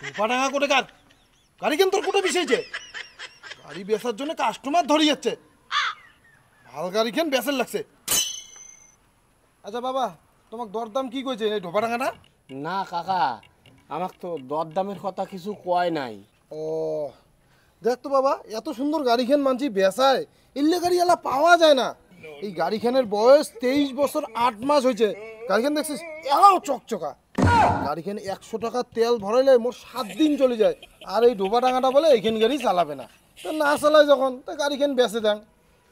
রূপাডাঙ্গা কোটে কার গাড়ি কেন তোর কোটে বিষয়ছে গাড়ি বেচার জন্য কাস্টমার ধরে যাচ্ছে ভাল গাড়ি কেন বেচার লাগছে আচ্ছা বাবা তোমাক দরদাম কি কইছে এই ঢোপাডাঙ্গাটা না কাকা আমাক তো দরদামের কথা কিছু কয় নাই। ও দেখ তো বাবা এত সুন্দর গাড়িখান মানছি বেচায় এলে গাড়ি এলা পাওয়া যায় না এই গাড়িখানের বয়স 23 বছর 8 মাস হয়েছে গাড়িখান দেখছিস এলাও চকচকা গাড়িখানে 100 টাকা তেল ভরাইলে মোট 7 দিন চলে যায় আর এই ঢোপাডাঙ্গাটা বলে এইখান গাড়ি চালাবে না তো না চালায় যখন তা গাড়িখান বেচে দেন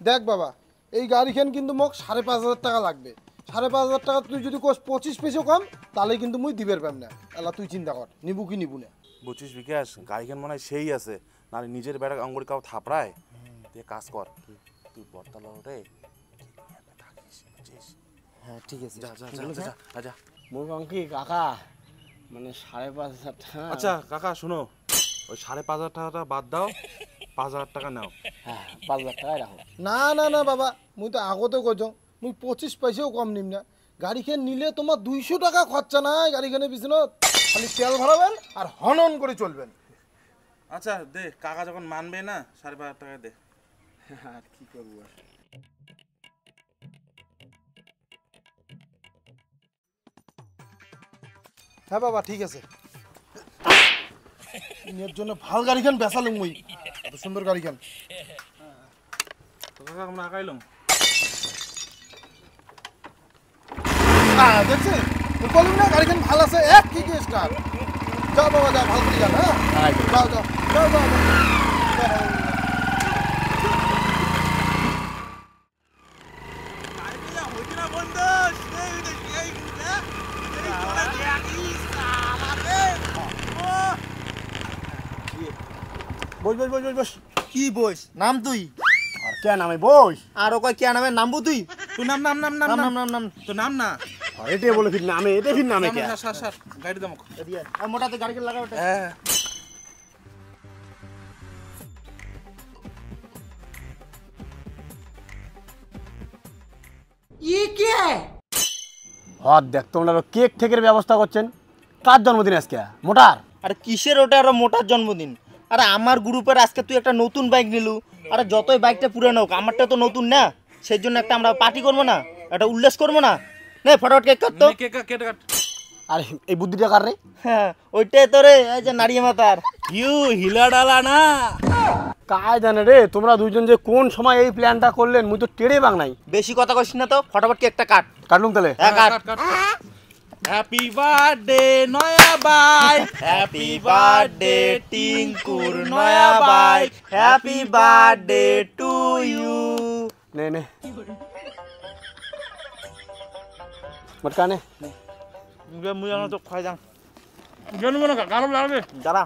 দেখ বাবা এই গাড়িখান কিন্তু মোক 5,500 টাকা লাগবে 5,500 টাকা তুই যদি কোস 25 পয়সা কম তাহলে কিন্তু মুই দিবের পাম না এলা তুই চিন্তা কর নিবু কি নিবু না 25 বিকাশ গাড়িখান মনে হয় সেই আছে না নিজের বেড়া অঙ্গুরি কাউ থাপড়ায় তুই কাজ কর তুই বর্তালা ওঠে হ্যাঁ ঠিক আছে যা যা যা যা যা মোর কি কাকা মানে 5,500 টাকা। আচ্ছা কাকা শুনো ওই 5,500 টাকাটা বাদ দাও 5,000 টাকা নাও। হ্যাঁ 5,000 টাকা রাখো। না না না বাবা মুই তো আগতে কইছ মুই 25 পয়সাও কম নিম না গাড়িখান নিলে তোমার 200 টাকা খরচা নাই গাড়িখানের পিছনে খালি তেল ভরাবেন আর হনন করে চলবেন। আচ্ছা দে কাকা যখন মানবে না 5,500 টাকা দে। আর কি করব হ্যাঁ বাবা ঠিক আছে এর জন্য ভাল গাড়িখান বেচালুম মুই এত সুন্দর গাড়িখান তো কাকা আমরা আগাইলাম দেখছে বলুন না গাড়িখান ভাল আছে এক কি কি স্টার যাও বাবা যাও ভালো করে যান হ্যাঁ যাও যাও যাও যাও বস বস বস বস বস কি বস নাম তুই আর কে নামে বস আর ওকে কে নামে নামবো তুই তুই নাম নাম নাম নাম নাম নাম নাম তো নাম না এটাই বলে ফির নামে এটা ফির নামে কে স্যার স্যার গাড়ি দাও মুখ এদিকে আর মোটাতে গাড়ি কে লাগা ওটা হ্যাঁ হ্যাঁ দেখ তোমরা কেক ঠেকের ব্যবস্থা করছেন কার জন্মদিন আজকে মোটার আরে কিসের ওটা আর মোটার জন্মদিন আরে আমার গ্রুপের আজকে তুই একটা নতুন বাইক নিলু আরে যতই বাইকটা পুরানো হোক আমারটা তো নতুন না সেই জন্য একটা আমরা পার্টি করবো না একটা উল্লাস করবো না নে ফটোফট কেক কাট তো কেক কেটে কাট আরে এই বুদ্ধিটা কার রে হ্যাঁ ওইটাই তো রে এই যে নাড়িয়ে মাতার ইউ হিলা ডালা না কায় জানে রে তোমরা দুইজন যে কোন সময় এই প্ল্যানটা করলেন মুই তো টেরে বাং নাই বেশি কথা কইছিস না তো ফটোফট কেকটা কাট কাটলুম তাহলে হ্যাঁ কাট হ্যাপি বার্থডে নয়া বাইক হ্যাপি বার্থডে টিঙ্কুর নয়া bike happy birthday to you নে নে মটকা নে মুই জানো তো খাই যাং জানবো না গারম লাগবে দাঁড়া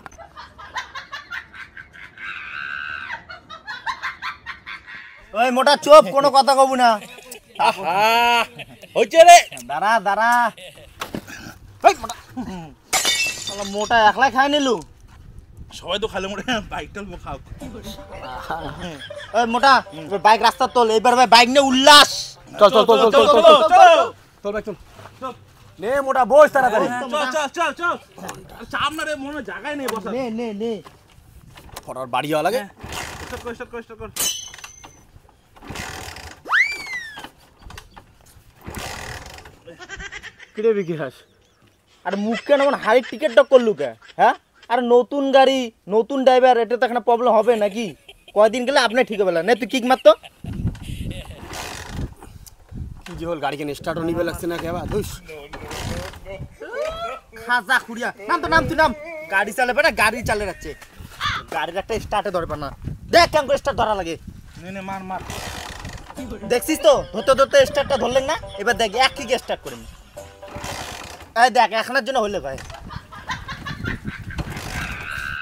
ওই মোটা চুপ কোনো কথা কব না আহা হইছে রে দাঁড়া দাঁড়া ওই মোটা শালা মোটা একলা খাই নিলু সবাই তো খালে মোড়ে বাইকটা খাও ওই মোটা বাইক রাস্তা তোল এবার ভাই বাইক নিয়ে উল্লাস চল চল চল চল চল চল চল বাইক চল নে মোটা বস তাড়াতাড়ি চল চল চল চল সামনে রে মনে জায়গায় নেই বসা নে নে নে ফটার বাড়ি যাওয়া লাগে স্টার্ট কর কিরে বিকাশ আর মুখ কেন এমন হাই টিকেট ডক করলু কে হ্যাঁ আর নতুন গাড়ি নতুন ড্রাইভার এটা তো এখানে প্রবলেম হবে নাকি কয়দিন গেলে আপনি ঠিক হবে না তুই কিক মারতো কি যে হল গাড়ি কেন স্টার্টও নিবে লাগছে না কেবা ধুস খাজা খুড়িয়া নাম তো নাম তুই নাম গাড়ি চালাবে না গাড়ি চালিয়ে যাচ্ছে গাড়ির একটা স্টার্টে ধরবে না দেখ কেমন করে স্টার্ট ধরা লাগে নে মার দেখছিস তো ধরতে ধরতে স্টার্টটা ধরলেন না এবার দেখ এক কিকে স্টার্ট করেন এই দেখ এখনের জন্য হইলে ভাই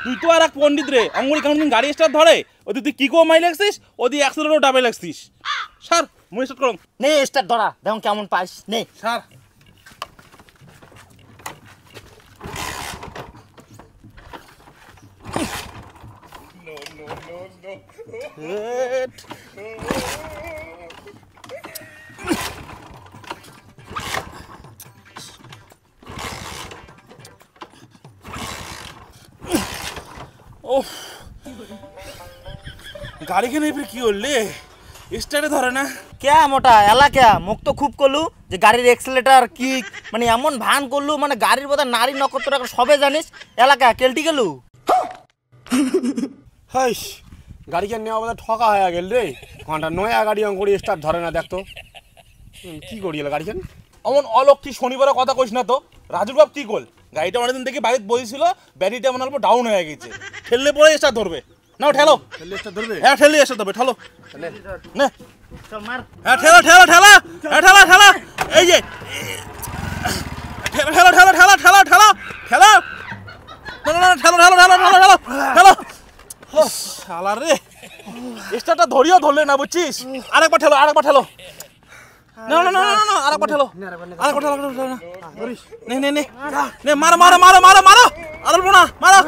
তুই তো আর এক পণ্ডিত রে আঙ্গুলি কাউন্টিং গাড়ি স্টার্ট ধরে ওদি তুই কি কো মাই লাগছিস ওদি অ্যাক্সিলারেটর ডাবে লাগছিস স্যার মই স্টার্ট করুন নে স্টার্ট ধরা দেখুন কেমন পাইস নে স্যার ওফ, গাড়ি কিনে এবার কি করলে? স্টার্টে ধরে না। ক্যা মোটা এলা ক্যা মুখ তো খুব করলু যে গাড়ির এক্সেলেটার কি মানে এমন ভান করলু মানে গাড়ির বোধহয় নারী নক্ষত্র সবে জানিস এলাকা কেলটি গেলু। হাইস গাড়িখান নেওয়া বোধহয় ঠকা হয়ে গেল রে। ঘন্টা নয়া গাড়ি অঙ্করি স্টার্ট ধরে না দেখতো। কি করি এলা গাড়িখান? অমন অলক্ষী শনিবারের কথা কইস না তো। রাজুর বাপ কি করল? গাড়িটা অনেকদিন থেকে বাড়িতে বসেছিল, ব্যাটারিটা মনে অল্প ডাউন হয়ে গেছে। ঠেললে পরে স্টার্ট ধরবে। নাও ঠেলো। স্টার্ট ধরবে? হ্যাঁ ঠেললে স্টার্ট ধরবে, ঠেলো। নে। চল মার। হ্যাঁ ঠেলো ঠেলো ঠেলো। হ্যাঁ ঠেলো ঠেলো। এই যে ঠেলো ঠেলো ঠেলো ঠেলো ঠেলো ঠেলো ঠেলো। না না না ঠেলো ঠেলো ঠেলো ঠেলো ঠেলো ঠেলো। শালা রে, স্টার্টটা ধরিও ধরলে না বুঝছিস? আরেকবার ঠেলো, আরেকবার ঠেলো। না না না না না আরেকবার ঠেলো, আরেকবার ঠেলো, আরেকবার ঠেলো না। নে নে নে নে মারো মারো মারো মারো মারো। আর বলবো না, মারো।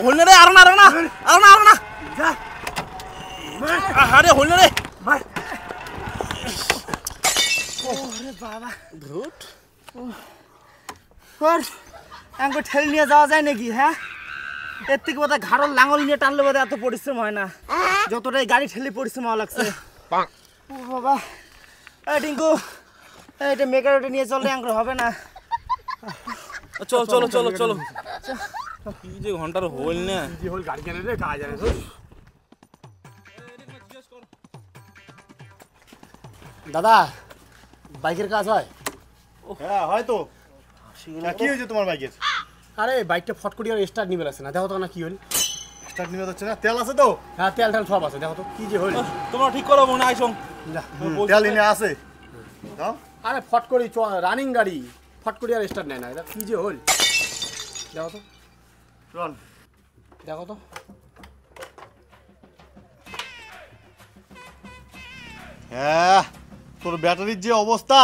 হলনে রে, আর না আর না আর না আর না। আরে হলনে রে। ওরে বাবা ধুট। ওর আঙ্গো ঠেল নিয়ে যাওয়া যায় নাকি? হ্যাঁ এর থেকে বোধহয় ঘাড়ল লাঙল নিয়ে টানলে বোধহয় এত পরিশ্রম হয় না, যতটাই গাড়ি ঠেলে পরিশ্রম হওয়া লাগছে। ও বাবা এই টিঙ্কু এটা মেকারটা নিয়ে চললে আঙ্গুর হবে না। চলো চলো চলো চলো। কি যে ঘন্টার হল না। কি হল গাড়িখানের রে? কাজ জানে তো। দাদা বাইকের কাজ হয়? হ্যাঁ হয়তো। কি হয়েছে তোমার বাইকের? আরে বাইকটা ফট করি আর স্টার্ট নিবে লাগছে না, দেখো তো না কি হল। স্টার্ট নিয়ে যাচ্ছে না? তেল আছে তো? হ্যাঁ তেল টেল সব আছে, দেখো তো কি যে হল। তোমরা ঠিক করো মনে আইসং। তেল এনে আছে দাও। আরে ফট করি রানিং গাড়ি, ফট করি আর স্টার্ট নেয় না, এটা কি যে হল দেখো তো। রন দেখো তো। হ্যাঁ তোর ব্যাটারির যে অবস্থা,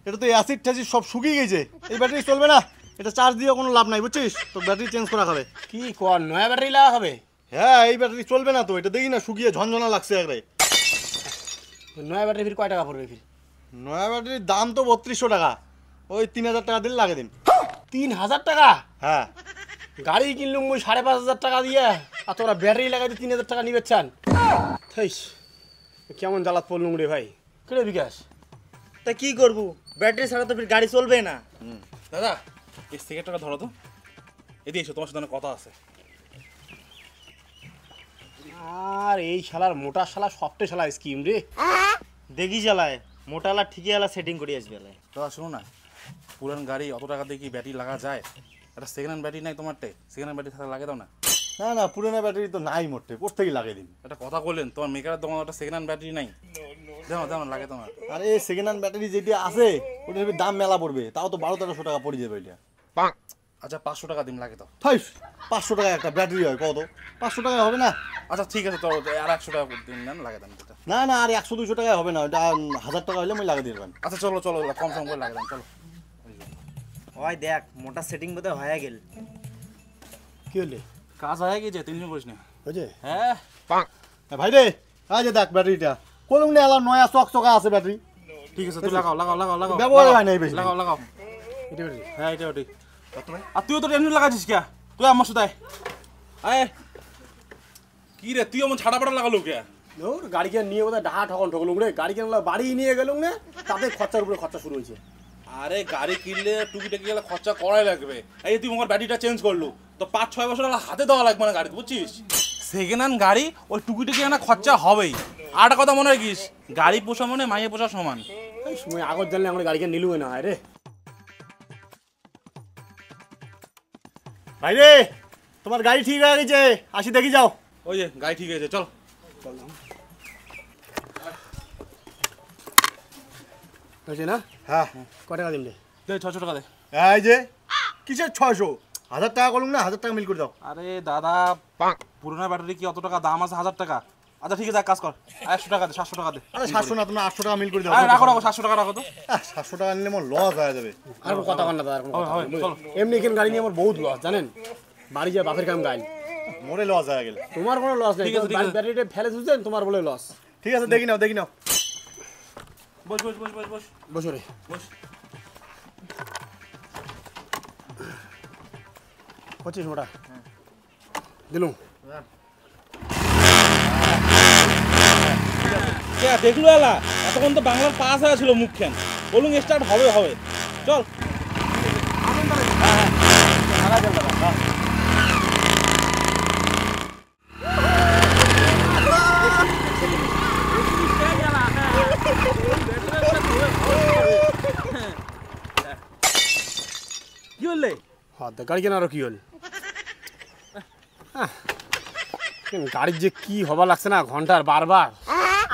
এটা তো অ্যাসিড ট্যাসিড সব শুকিয়ে গেছে। এই ব্যাটারি চলবে না, এটা চার্জ দিয়ে কোনো লাভ নাই বুঝছিস। তোর ব্যাটারি চেঞ্জ করা হবে। কি কর নয়া ব্যাটারি লাগা হবে? হ্যাঁ এই ব্যাটারি চলবে না তো, এটা দেখি না শুকিয়ে ঝনঝনা লাগছে একবারে। নয়া ব্যাটারি ফির কয় টাকা পড়বে ফির? নয়া ব্যাটারির দাম তো 3200 টাকা, ওই 3000 টাকা দিলে লাগে দিন। 3000 টাকা? হ্যাঁ গাড়ি কিনলুম মুই 5500 টাকা দিয়ে, আর তোরা ব্যাটারি লাগাইতে 3000 টাকা নিবে চান? থাইস কেমন জ্বালাত পড়লুম রে ভাই। কিরে বিকাশ? তা কি করবো, ব্যাটারি ছাড়া তো ফির গাড়ি চলবে না। দাদা এই সিগারেটটা ধরো তো। এদিকে এসো, তোমার সাথে অনেক কথা আছে। আর এই শালার মোটা শালা সফটে শালা স্কিম রে। দেখি চালায় মোটালা ঠিকই আলা সেটিং করে আসবে। দাদা শোনো না, পুরান গাড়ি অত টাকা দিয়ে কি ব্যাটারি লাগা যায়? একটা সেকেন্ড হ্যান্ড ব্যাটারি নাই তোমারটে? সেকেন্ড হ্যান্ড ব্যাটারি থাকলে লাগে দাও না। না না পুরোনো ব্যাটারি তো নাই মোটে, কোথেকে লাগিয়ে দিন। একটা কথা বললেন, তোমার মেকারের দোকানে একটা সেকেন্ড হ্যান্ড ব্যাটারি নাই? দাও না দাও না, লাগে তোমার। আরে সেকেন্ড হ্যান্ড ব্যাটারি যেটি আছে ওটার দাম মেলা পড়বে, তাও তো 1200-1300 টাকা পড়ে যাবে এটা। আচ্ছা 500 টাকা দিন, লাগে দাও। থাইস 500 টাকা একটা ব্যাটারি হয় কত? 500 টাকায় হবে না। আচ্ছা ঠিক আছে, তো আর 100 টাকা দিন নেন, লাগে দেন এটা। না না আর 100-200 টাকায় হবে না, ওটা 1000 টাকা হলে আমি লাগিয়ে দিলাম। আচ্ছা চলো চলো, কম সম করে লাগে দেন, চলো। ওই দেখ মোটা সেটিং বোধহয় হয়ে গেল। কি হলে? কাজ হয়ে গেছে, টেনশন করিস না। বুঝে? হ্যাঁ ভাই রে আজ দেখ ব্যাটারিটা কলম নিয়ে এলাম, নয়া চকচকা আছে ব্যাটারি। ঠিক আছে, তুই লাগাও লাগাও লাগাও লাগাও। ব্যবহার হয় না এই বেশি। লাগাও লাগাও। এটা ব্যাটারি? হ্যাঁ এটা ঠিক। আর তুইও তো টেনশন লাগাচ্ছিস কে? তুই আমার সাথে আয়। কি রে তুই আমার ছাড়া পাড়া লাগালো কে? ওর গাড়িকে নিয়ে বোধহয় ডাহা ঠকন ঠকলুম রে। গাড়ি কেন বাড়ি নিয়ে গেলুম না, তাতে খরচার উপরে খরচা শুরু হয়েছে। আরে গাড়ি কিনলে টুকিটাকি গেলে খরচা করাই লাগবে। এই তুই আমার ব্যাটারিটা চেঞ্জ করলু তো 5-6 বছর হাতে দেওয়া লাগবে না গাড়ি, বুঝছিস? সেকেন্ড হ্যান্ড গাড়ি ওই টুকিটাকি না খরচা হবেই। আর একটা কথা মনে রাখিস, গাড়ি পোষা মানে মাইয়ে পোষা সমান। এই সময় আগত জানলে আমরা গাড়িকে নিলুই না হয় রে। ভাই রে তোমার গাড়ি ঠিক হয়ে গেছে, আসি দেখি যাও। ওই যে গাড়ি ঠিক আছে, চল। হয়েছে না? হ্যাঁ কয় টাকা দিন রে? দে 600 টাকা দে। এই যে কিসের 600? 1000 টাকা করুন না, 1000 টাকা মিল করে দাও। আরে দাদা পুরোনো ব্যাটারি কি অত টাকা দাম আছে? 1000 টাকা। আচ্ছা ঠিক আছে, এক কাজ কর, 100 টাকা দে, 700 টাকা দে। আরে 700 না, তোমরা 800 টাকা মিল করে দাও। আরে রাখো রাখো, 700 টাকা রাখো তো। 700 টাকা নিলে আমার লস হয়ে যাবে। আর কোনো কথা কন না দাদা, আর কোনো কথা হয়, কন না। চলো। এমনি এখানে গাড়ি নিয়ে আমার বহুত লস জানেন। বাড়ি যায় বাপের কাম গাইল। মোরে লস হয়ে গেল। তোমার কোনো লস নেই, ঠিক আছে, ঠিক আছে। ব্যাটারিটা ফেলে দিয়েছেন তোমার বলে লস। ঠিক আছে দেখি নাও দেখি নাও। বস বস বস বস বস বসো রে। বস। 25 মোটা। দিলুম। দেখলো এলা এতক্ষণ তো বাংলার পাস হয়ে ছিল মুখখান, বলুন স্টার্ট হবে হবে, চল। কি বললে? গাড়ি কেনারও কি হল? গাড়ির যে কি হবা লাগছে না ঘন্টার বারবার।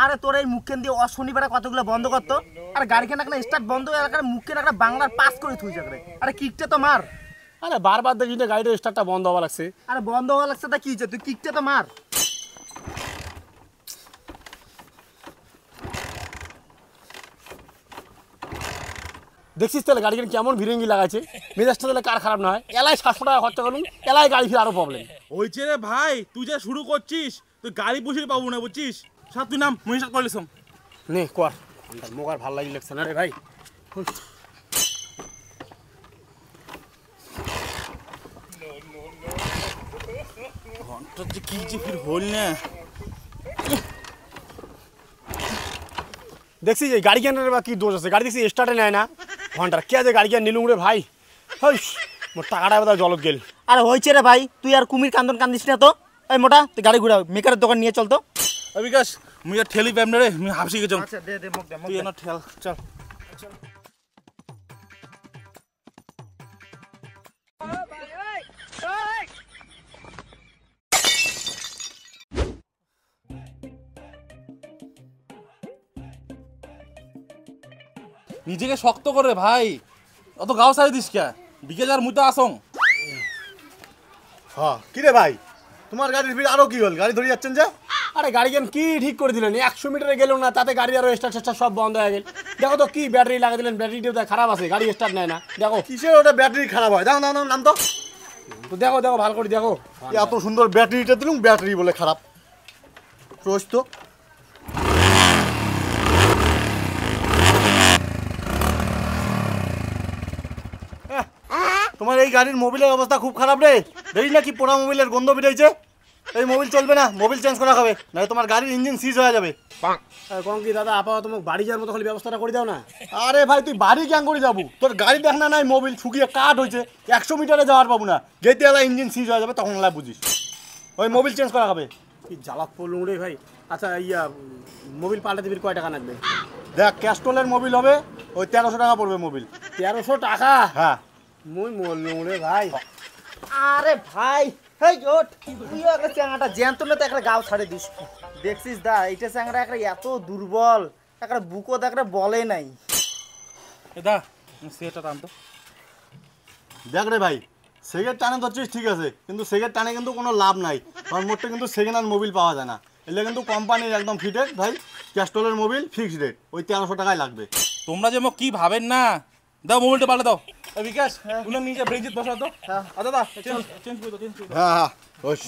আরে তোর এই মুখখান দিয়ে শনিবারে কতগুলো বন্ধ করতো, আর গাড়িখান একটা স্টার্ট বন্ধ হয়ে গেলে মুখখান একটা বাংলার পাস করে থুই যাবে। আরে কিকটা তো মার। আরে বারবার দেখি না গাড়ির স্টার্টটা বন্ধ হওয়া লাগছে। আরে বন্ধ হওয়া লাগছে তা কি হচ্ছে, তুই কিকটা তো মার। দেখছিস তাহলে গাড়ি কেমন ভিড়েঙ্গি লাগাইছে, মেজাজটা তাহলে কার খারাপ না হয়? এলাই 700 টাকা খরচা করুন, এলাই গাড়ি ফিরে আরো প্রবলেম। ওইছে রে ভাই, তুই যা শুরু করছিস তুই গাড়ি বসে পাবো না বুঝছিস। সাত তুই নাম মুই স্টার্ট করলিস নে কর, মোক আর ভাল লাগি লাগছে না রে ভাই। ঘন্টার যে কি যে ফির হল না। দেখছিস এই গাড়ি কেনার বা কি দোষ আছে? গাড়ি দেখছি স্টার্টে নেয় না ঘন্টার, কে আছে গাড়ি কেন নিলুম রে ভাই। হইস মোর টাকাটা বোধহয় জলত গেল। আরে হয়েছে রে ভাই, তুই আর কুমির কান্দন কান্দিস না তো। এই মোটা তুই গাড়ি ঘুরা মেকারের দোকান নিয়ে চল তো। বিকাশ মুই আর ঠেলি পাইম না রে, মুই হাফসি গেছ। আচ্ছা দে দে মুখ দে তুই এনা ঠেল চল। নিজেকে শক্ত করে ভাই, অত গাও সারি দিস কে? বিকেল আর মুই তো আসং। হ্যাঁ কি রে ভাই, তোমার গাড়ির ভিড় আরো কি হল? গাড়ি ধরে যাচ্ছেন যে? আরে গাড়ি কেন কি ঠিক করে দিলেন? 100 মিটারে গেল না, তাতে গাড়ি আরো স্টার্ট সব বন্ধ হয়ে গেল। দেখো তো কি ব্যাটারি লাগা দিলেন, ব্যাটারিটা খারাপ আছে, গাড়ি স্টার্ট নেয় না। দেখো কিসের ওটা ব্যাটারি খারাপ হয়? দাও নাম নাম নাম তো। তো দেখো দেখো ভালো করে দেখো। এত সুন্দর ব্যাটারিটা দিলুম, ব্যাটারি বলে খারাপ। রোজ তো তোমার এই গাড়ির মোবিলের অবস্থা খুব খারাপ রে। দেখিস না কি পোড়া মোবিলের গন্ধ বেরোইছে। এই মোবিল চলবে না, মোবিল চেঞ্জ করা হবে, নয় তোমার গাড়ির ইঞ্জিন সিজ হয়ে যাবে। কম কি দাদা আপাতত তোমাকে বাড়ি যাওয়ার মতো খালি ব্যবস্থাটা করে দাও না। আরে ভাই তুই বাড়ি কেন করে যাবো? তোর গাড়ি দেখ না নাই মোবিল শুকিয়ে কাট হয়েছে, 100 মিটারে যাওয়ার পাবো না। গেতে এলা ইঞ্জিন সিজ হয়ে যাবে, তখন এলা বুঝিস। ওই মোবিল চেঞ্জ করা হবে। কি জ্বালাত পড়লুম রে ভাই। আচ্ছা ইয়া মোবিল পাল্টে দিবি কয় টাকা লাগবে? দেখ ক্যাস্ট্রলের মোবিল হবে, ওই 1300 টাকা পড়বে মোবিল। 1300 টাকা? হ্যাঁ মুই মরলুম রে ভাই। আরে ভাই হেই ওঠ, তুই একটা চ্যাংড়াটা জ্যান্ত না তো একটা গাও ছাড়ে দিস। দেখছিস দা এইটা চ্যাংড়া একটা এত দুর্বল, একটা বুকো একটা বলে নাই। দা সেটা টান তো। দেখ রে ভাই, সেকেন্ড টানে ধরছিস ঠিক আছে, কিন্তু সেকেন্ড টানে কিন্তু কোনো লাভ নাই। কারণ মোটটা কিন্তু সেকেন্ড হ্যান্ড মোবিল পাওয়া যায় না। এলে কিন্তু কোম্পানির একদম ফিটেড ভাই, ক্যাস্ট্রলের মোবিল ফিক্সড রেট, ওই 1300 টাকায় লাগবে। তোমরা যে মোক কি ভাবেন না। দাও মোবাইলটা পাল্টে দাও। এই বিকাশ উনি নিজে ব্রেজিত বসা তো। আচ্ছা দাদা চেঞ্জ করে দাও, চেঞ্জ করে দাও। হ্যাঁ হ্যাঁ ওস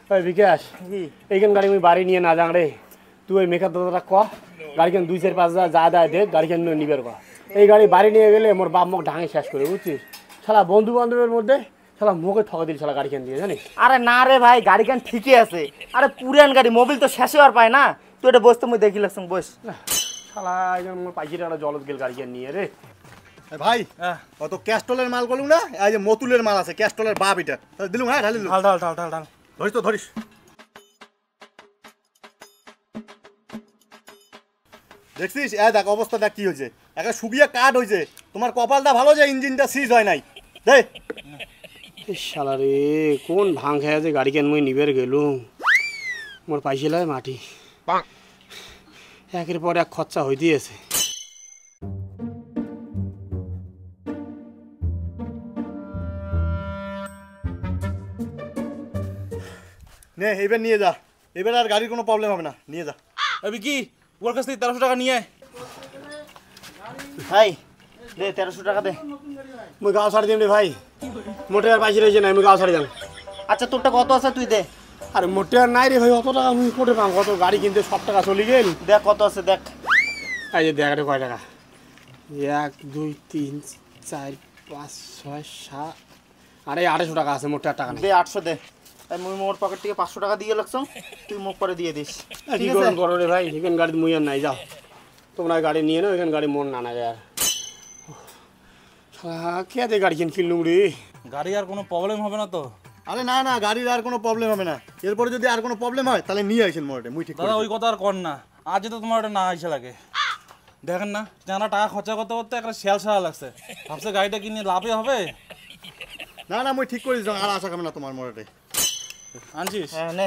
ভাই বিকাশ এইখান গাড়ি আমি বাড়ি নিয়ে না যাং রে। তুই ওই মেকার দাদাটা ক গাড়ি কেন 2-4-5 হাজার যা দেয় দেখ, গাড়ি কেন নিবের ক। এই গাড়ি বাড়ি নিয়ে গেলে মোর বাপ মুখ ঢাঙে শেষ করে, বুঝছিস? শালা বন্ধু বান্ধবের মধ্যে শালা মুখে ঠকা দিল শালা গাড়ি কেন দিয়ে, জানিস? আরে না রে ভাই, গাড়ি কেন ঠিকই আছে। আরে পুরান গাড়ি, মোবিল তো শেষে আর পায় না। তুই এটা বসতে মুই দেখি লাগছ বস। শালা একজন মোর পাইকিটা একটা জলত গেল গাড়ি কেন নিয়ে রে। ভাই অত ক্যাস্ট্রলের মাল করলুম না, এই যে মতুলের মাল আছে, ক্যাস্ট্রলের বাপ এটা দিলুম। হ্যাঁ ঢালিলুম, ঢাল ঢাল ঢাল ঢাল ঢাল ধরিস তো ধরিস। দেখছিস এ দেখ অবস্থা দেখ কি হয়েছে, একটা শুকিয়ে কাঠ হয়েছে। তোমার কপালটা ভালো যে ইঞ্জিনটা সিজ হয় নাই। দে শালা রে কোন ভাঙ খেয়ে যে গাড়ি কেন মুই নিবের গেলুম, মোর পাইছিলায় মাটি। একের পর এক খরচা হইতে আছে। নে এবার নিয়ে যা, এবার আর গাড়ির কোনো প্রবলেম হবে না, নিয়ে যা। এই কি ওর কাছ থেকে 1300 টাকা নিয়ে আয়। ভাই দে 1300 টাকা দে। মুই গাঁও ছাড়ি দিম রে ভাই, মোটে আর পাইছি রয়েছে না, আমি গাঁও ছাড়ি যাম। আচ্ছা তোরটা কত আছে তুই দে। আরে মোটে আর নাই রে ভাই, অত টাকা মুই কোটে পাম? কত গাড়ি কিনতে সব টাকা চলে গেল। দেখ কত আছে দেখ। এই যে দেখ রে কয় টাকা, 1 2 3 4 5 6 7 আরে 800 টাকা আছে, মোট টাকা নেই। দে 800 দে। তাই মুই মোর পকেট থেকে 500 টাকা দিয়ে লাগছ, তুই মুখ করে দিয়ে দিস। কি ঠিক করুন আছে? করো রে ভাই, এখানে গাড়ি মুই আর নাই, যাও তোমরা গাড়ি নিয়ে নাও, এখানে গাড়ি মন না না যায়। কে দে গাড়ি কিনলুম রে। গাড়ি আর কোনো প্রবলেম হবে না তো? আরে না না, গাড়ির আর কোনো প্রবলেম হবে না। এরপরে যদি আর কোনো প্রবলেম হয় তাহলে নিয়ে আসেন মোটে, মুই ঠিক করে দাদা দেব। ওই কথা আর কর না, আজ তো তোমার ওটা না আইসা লাগে। দেখেন না জানা টাকা খরচা করতে করতে একটা শেয়াল সারা লাগছে, ভাবছে গাড়িটা কিনে লাভে হবে। না না, মুই ঠিক করে দিলাম, আর আশা করবে না তোমার মোটে। আনছিস? হ্যাঁ নে।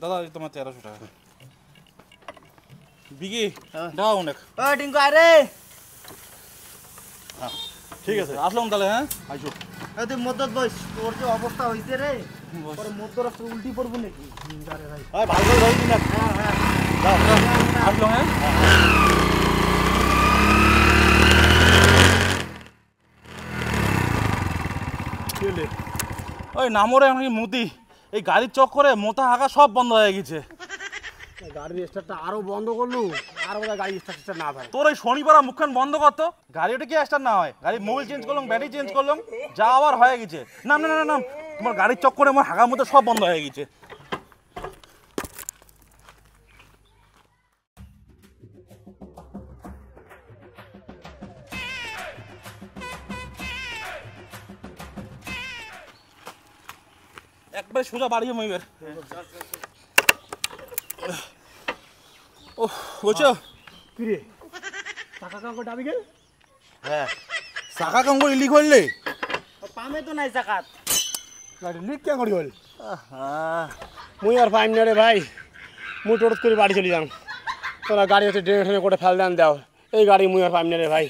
দাদা এই তোমার 1300 টাকা। বিকি দাও অনেক। ও টিঙ্কু আরে, ঠিক আছে, আসলাম তাহলে। হ্যাঁ আইসো। এ তুই মদ্দত বস, তোর যে অবস্থা হইছে রে, পরে মদ্দ রাস্তা উল্টি পড়বো নাকি? ভাই ভালো করে ধরে দিন না। আসলো। হ্যাঁ ওই নামরে আমি মুদি, এই গাড়ির চক্করে মোটা হাঁকা সব বন্ধ হয়ে গেছে। গাড়ির স্টার্টটা আরো বন্ধ করলু, আর বোধহয় গাড়ি স্টার্ট না ভাই। তোর ওই শনিবার মুখখান বন্ধ করতো, গাড়ি ওটা কি স্টার্ট না হয়? গাড়ি মোবিল চেঞ্জ করলাম, ব্যাটারি চেঞ্জ করলাম, যা আবার হয়ে গেছে। না না না না, তোমার গাড়ির চক্করে আমার হাঁকার মতো সব বন্ধ হয়ে গেছে। একবারে সোজা বাড়ি মইবের। ও বুঝছো কি রে, টাকা কাউকে ডাবি গেল? হ্যাঁ চাকা কাম করে লিক করলে পামে তো নাই জাকাত। গাড়ি লিক কে করি হল? মুই আর পাইম না রে ভাই, মুই টোট করে বাড়ি চলে যাম। তোরা গাড়ি হচ্ছে ড্রেনে ঠেনে করে ফেল দেন দাও, এই গাড়ি মুই আর পাইম না রে ভাই।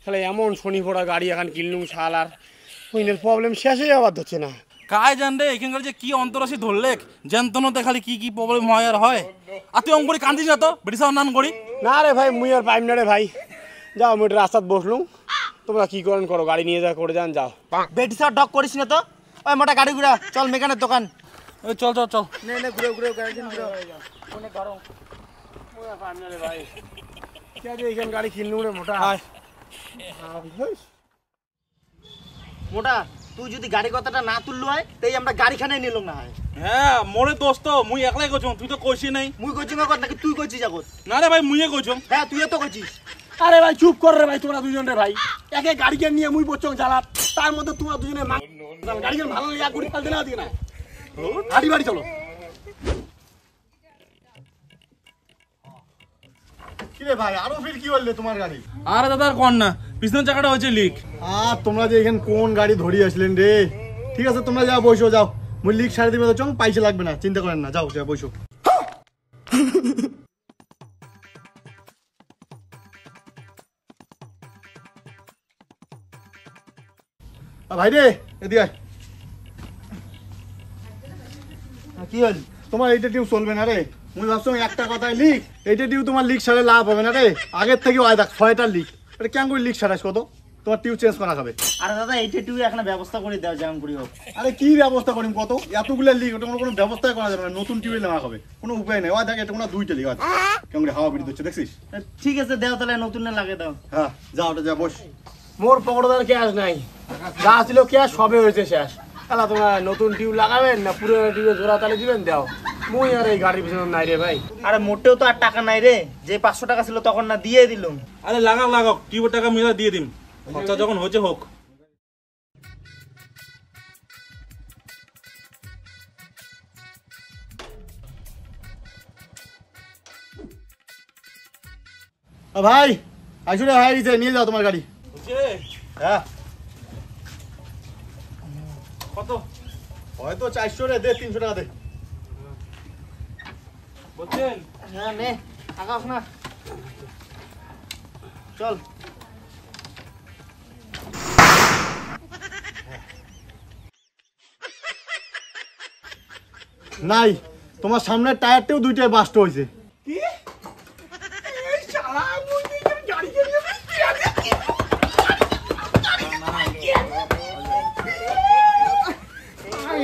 তাহলে এমন শনি পড়া গাড়ি এখন কিনলুম, শাল আর হুইনের প্রবলেম শেষই আবার ধরছে না। কায় জান রে এখানকার যে কি অন্তরাশি ধরলে জানতো খালি কি কি প্রবলেম হয় আর হয়। আর তুই অঙ্ক করে কান্দিস না তো, বেটি সাহেব নান করি। না রে ভাই, মুই আর পাইম না রে ভাই। যাও মুই রাস্তাত বসলুম, তোমরা কি করেন করো, গাড়ি নিয়ে যা করে যান, যাও। বেটি সাহেব ডক করিস না তো। ওই মোটা গাড়ি ঘুরা চল মেকানের দোকান। ওই চল চল চল। নে নে ঘুরে ঘুরে গাড়ি ঘুরে অনেক গরম। মুই আর পাইম না রে ভাই, কে যে এখানে গাড়ি কিনলুম রে মোটা। আয় মোটা তুই যদি গাড়ি কথাটা না তুললো হয় তাই আমরা গাড়িখানে নিলাম না হয়। হ্যাঁ মোরে দোস্ত মুই একলাই কইছম, তুই তো কইছি নাই। মুই কইছি না কথা নাকি তুই কইছিস আগত? না রে ভাই মুইয়ে কইছম। হ্যাঁ তুইও তো কইছিস। আরে ভাই চুপ কর রে ভাই, তোমরা দুজন রে ভাই, একে গাড়ি কেন নিয়ে মুই বচ্চং চালাত, তার মধ্যে তোমরা দুজনে গাড়ি কেন ভালো ইয়া করি পাল্টে না দিকে না, গাড়ি বাড়ি চলো। কি রে ভাই, আরো ফির কি বললে তোমার গাড়ি? আরে দাদা আর কর না, পিছনের চাকাটা হয়েছে লিক। আর তোমরা যে এখানে কোন গাড়ি ধরিয়ে আসলেন রে? ঠিক আছে তোমরা যাও বসো, যাও। মুই লিক সাড়ে দিবে তো চং, পয়সা লাগবে না, চিন্তা করেন না, যাও যাও বসো। ভাই রে এদিকে আয়। কি হল? তোমার এইটা টিউ চলবে না রে। মুই ভাবছো একটা কথায় লিক, এইটা টিউ তোমার লিক সারে লাভ হবে না রে। আগের থেকে আয় দেখ 6টা লিক, এটা কেন করে লিক সারাস কত? তোমার টিউ চেঞ্জ করা যাবে। আরে দাদা এইটা তুই এখন ব্যবস্থা করে দাও, যেমন করি হোক। আরে কি ব্যবস্থা করিম কত? এতগুলো লিক, ওটা কোনো ব্যবস্থাই করা যাবে না, নতুন টিউবে নেওয়া হবে, কোনো উপায় নেই। ওই দেখ এটা কোনো 2টা লিক আছে, কেমন করে হাওয়া বেরিয়ে হচ্ছে দেখছিস? ঠিক আছে দাও তাহলে, নতুন লাগে দাও। হ্যাঁ যাও, ওটা যা বস। মোর পকেটে ক্যাশ নাই, যা ছিল ক্যাশ সবে হয়েছে শেষ। তাহলে তোমরা নতুন টিউব লাগাবেন না পুরোনো টিউবে জোড়া তালে দিবেন, দাও। মুই আর এই গাড়ির পিছনে নাই রে ভাই। আরে মোটেও তো আর টাকা নাই রে, যে 500 টাকা ছিল তখন না দিয়ে দিলুম। আরে লাগাও লাগাও, টিউবের টাকা মিলা দিয়ে দিম, খরচা যখন হচ্ছে হোক। ভাই আইসুরে ভাই, নিয়ে যাও তোমার গাড়ি। হ্যাঁ কত হয়তো 400 রে, দে 300 টাকা দে। বলছেন? হ্যাঁ নে, আগাস না, চল। নাই, তোমার সামনের টায়ারটাও 2টাই বাস্ট হয়েছে।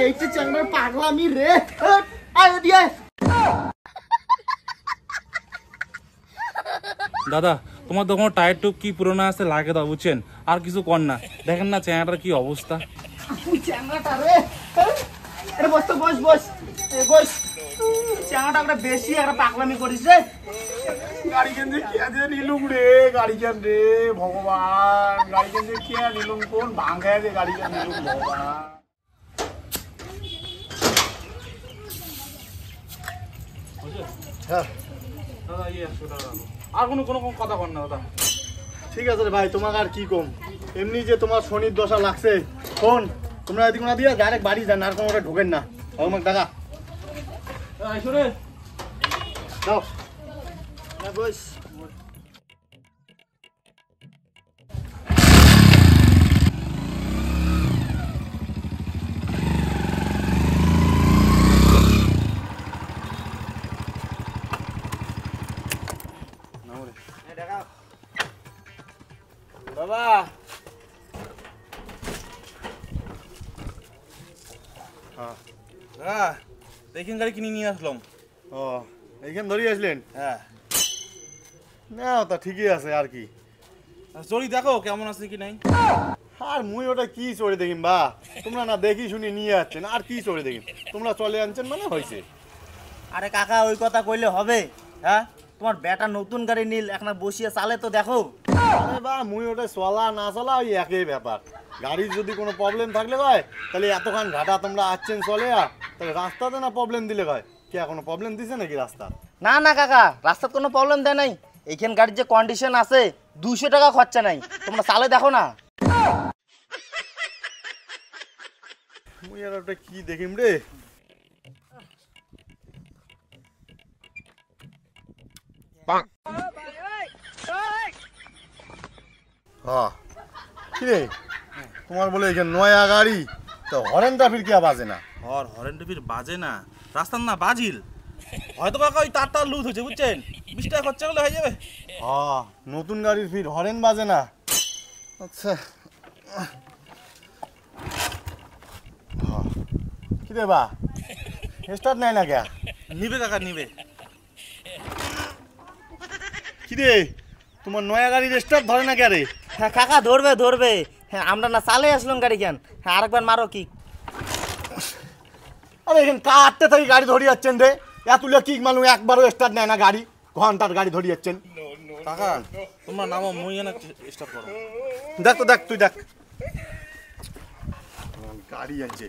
এইটা চাংড়ার পাগলামি রে। আয় দিয়ে দাদা তোমার দোকান টায়ার টুব কি পুরোনো আছে লাগে দাও বুঝছেন, আর কিছু কর না। দেখেন না চেহারাটার কি অবস্থা। চ্যাংড়াটা রে, আরে বস তো, বস বস, বস। চ্যাংড়াটা একটা বেশি একটা পাগলামি করিস রে। গাড়ি কেন যে কে যে নিলুম রে, গাড়ি কেন রে ভগবান, গাড়ি কেন যে কে নিলুম, কোন ভাঙে যে গাড়ি কেন নিলুম ভগবান। হ্যাঁ দাদা ইয়ে দাদা আর কোনো কোনো কথা কর না দাদা। ঠিক আছে রে ভাই, তোমাকে আর কি কম, এমনি যে তোমার শনির দশা লাগছে। শোন, তোমরা এদিকে না দিয়ে ডাইরেক্ট বাড়ি যান, আর কোনো ঢোকেন না। আমাকে টাকা আইসো রে। দাও। বস। বাবা হ্যাঁ দেখেন গাড়ি কিনে নিয়ে আসলাম। ও, এইখানে ধরিয়ে আসলেন? হ্যাঁ না তা ঠিকই আছে আর কি। চড়ি দেখো কেমন আছে কি নাই। আর মুই ওটা কি চড়ে দেখিম বা, তোমরা না দেখি শুনি নিয়ে যাচ্ছেন, আর কি চড়ে দেখিম, তোমরা চলে আনছেন মানে হয়েছে। আরে কাকা ওই কথা কইলে হবে? হ্যাঁ, তোমার বেটা নতুন গাড়ি নীল এখন বসিয়ে চালে তো দেখো। আরে বা মুই ওটা চলা না চলা ওই একই ব্যাপার। গাড়ির যদি কোনো প্রবলেম থাকলে হয় তাহলে এতক্ষণ ঘাটা তোমরা আসছেন চলে তাহলে রাস্তাতে না প্রবলেম দিলে হয়, কে কোনো প্রবলেম দিছে নাকি রাস্তা? না না কাকা, রাস্তার কোনো প্রবলেম দেয় নাই। এইখান গাড়ির যে কন্ডিশন আছে 200 টাকা খরচা নাই, তোমরা চালে দেখো না। মুই আর ওটা কি দেখিম রে। হ্যাঁ কি রে, তোমার বলে এখানে নয়া গাড়ি তো হরেনটা ফির কে বাজে না? হরেন টিভির বাজে না, রাস্তার না বাজিল। হয়তো কাকা ওই তারটা লুজ হয়েছে বুঝছেন, 20 টাকা খরচা করলে হয়ে যাবে। হ্যাঁ, নতুন গাড়ির ফির হরেন বাজে না। আচ্ছা কি রে বা, স্টার্ট নেয় না কে? নিবে কাকা নিবে। কি রে, তোমার নয়া গাড়ির স্টার্ট ধরে না কে রে? হ্যাঁ কাকা ধরবে ধরবে, হ্যাঁ আমরা না চালে আসলাম গাড়ি কেন। হ্যাঁ আরেকবার মারো কি। আরে এখানে কাটতে থাকি গাড়ি ধরে যাচ্ছেন রে, এতুলে কিক মানুষ একবারও স্টার্ট নেয় না গাড়ি, ঘন্টার গাড়ি ধরে যাচ্ছেন। কাকা তোমরা নামো, মই এনে স্টপ করো। দেখ তো, দেখ তুই দেখ গাড়ি আনছে।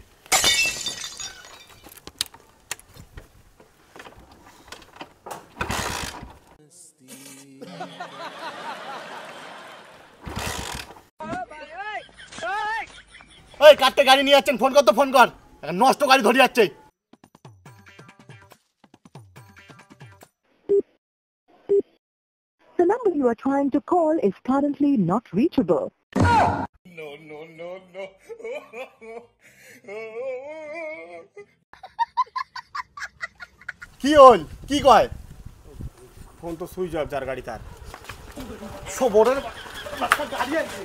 ওই কাটতে গাড়ি নিয়ে যাচ্ছেন, ফোন কর তো, ফোন কর, নষ্ট গাড়ি ধরে যাচ্ছে। The number you are trying to call is currently not reachable. কি হল, কি কয়? ফোন তো সুইচ অফ, যার গাড়ি তার। সবরের গাড়ি আছে।